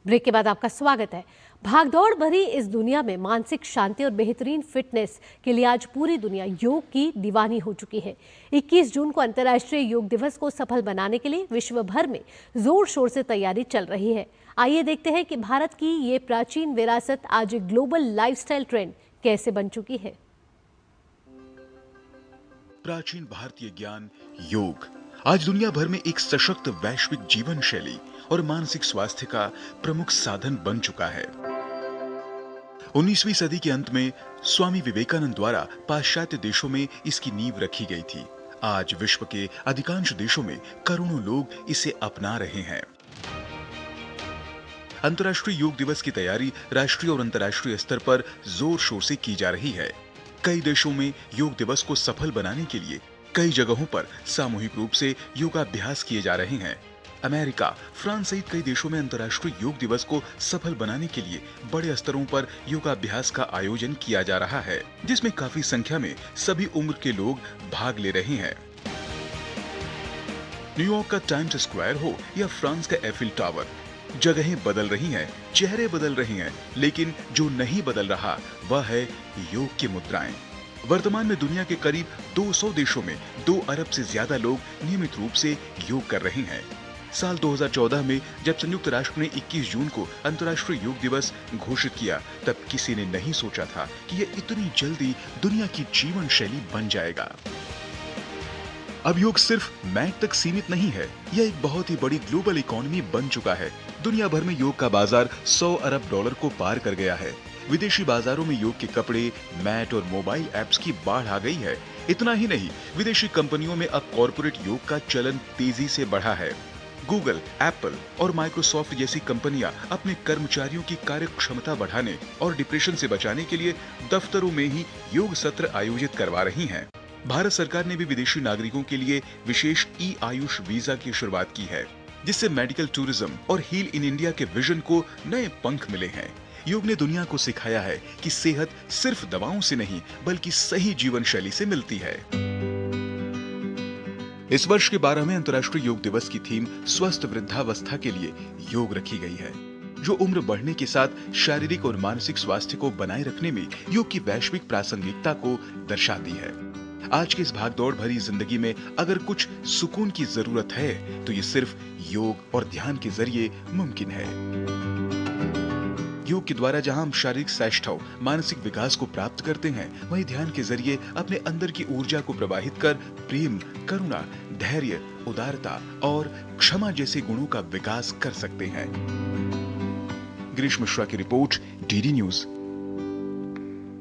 Break के बाद आपका स्वागत है। भागदौड़ भरी इस दुनिया में मानसिक शांति और बेहतरीन फिटनेस के लिए आज पूरी दुनिया योग की दीवानी हो चुकी है। 21 जून को अंतर्राष्ट्रीय योग दिवस को सफल बनाने के लिए विश्व भर में जोर शोर से तैयारी चल रही है। आइए देखते हैं कि भारत की ये प्राचीन विरासत आज एक ग्लोबल लाइफस्टाइल ट्रेंड कैसे बन चुकी है। प्राचीन भारतीय ज्ञान योग आज दुनिया भर में एक सशक्त वैश्विक जीवन शैली और मानसिक स्वास्थ्य का प्रमुख साधन बन चुका है। 19वीं सदी के अंत में स्वामी विवेकानंद द्वारा पाश्चात्य देशों में इसकी नींव रखी गई थी। आज विश्व के अधिकांश देशों में करोड़ों लोग इसे अपना रहे हैं। अंतर्राष्ट्रीय योग दिवस की तैयारी राष्ट्रीय और अंतर्राष्ट्रीय स्तर पर जोर शोर से की जा रही है। कई देशों में योग दिवस को सफल बनाने के लिए कई जगहों पर सामूहिक रूप से योगाभ्यास किए जा रहे हैं। अमेरिका, फ्रांस सहित कई देशों में अंतर्राष्ट्रीय योग दिवस को सफल बनाने के लिए बड़े स्तरों पर योगाभ्यास का आयोजन किया जा रहा है, जिसमें काफी संख्या में सभी उम्र के लोग भाग ले रहे हैं। न्यूयॉर्क का टाइम्स स्क्वायर हो या फ्रांस का एफिल टावर, जगहें बदल रही हैं, चेहरे बदल रहे हैं, लेकिन जो नहीं बदल रहा वह है योग की मुद्राएं। वर्तमान में दुनिया के करीब 200 देशों में 2 अरब से ज्यादा लोग नियमित रूप से योग कर रहे हैं। साल 2014 में जब संयुक्त राष्ट्र ने 21 जून को अंतर्राष्ट्रीय योग दिवस घोषित किया, तब किसी ने नहीं सोचा था कि यह इतनी जल्दी दुनिया की जीवन शैली बन जाएगा। अब योग सिर्फ मैट तक सीमित नहीं है, यह एक बहुत ही बड़ी ग्लोबल इकोनॉमी बन चुका है। दुनिया भर में योग का बाजार 100 अरब डॉलर को पार कर गया है। विदेशी बाजारों में योग के कपड़े, मैट और मोबाइल ऐप्स की बाढ़ आ गई है। इतना ही नहीं, विदेशी कंपनियों में अब कॉर्पोरेट योग का चलन तेजी से बढ़ा है। गूगल, एप्पल और माइक्रोसॉफ्ट जैसी कंपनियां अपने कर्मचारियों की कार्य क्षमता बढ़ाने और डिप्रेशन से बचाने के लिए दफ्तरों में ही योग सत्र आयोजित करवा रही हैं। भारत सरकार ने भी विदेशी नागरिकों के लिए विशेष ई आयुष वीजा की शुरुआत की है, जिससे मेडिकल टूरिज्म और हील इन इंडिया के विजन को नए पंख मिले हैं। योग ने दुनिया को सिखाया है कि सेहत सिर्फ दवाओं से नहीं, बल्कि सही जीवन शैली से मिलती है। इस वर्ष के 12वें अंतर्राष्ट्रीय योग दिवस की थीम स्वस्थ वृद्धावस्था के लिए योग रखी गई है, जो उम्र बढ़ने के साथ शारीरिक और मानसिक स्वास्थ्य को बनाए रखने में योग की वैश्विक प्रासंगिकता को दर्शाती है। आज की इस भागदौड़ भरी जिंदगी में अगर कुछ सुकून की जरूरत है, तो ये सिर्फ योग और ध्यान के जरिए मुमकिन है। योग के द्वारा जहां हम शारीरिक सौष्ठव, मानसिक विकास को प्राप्त करते हैं, वहीं ध्यान के जरिए अपने अंदर की ऊर्जा को प्रवाहित कर प्रेम, करुणा, धैर्य, उदारता और क्षमा जैसे गुणों का विकास कर सकते हैं। गिरीश मिश्रा की रिपोर्ट, डीडी न्यूज।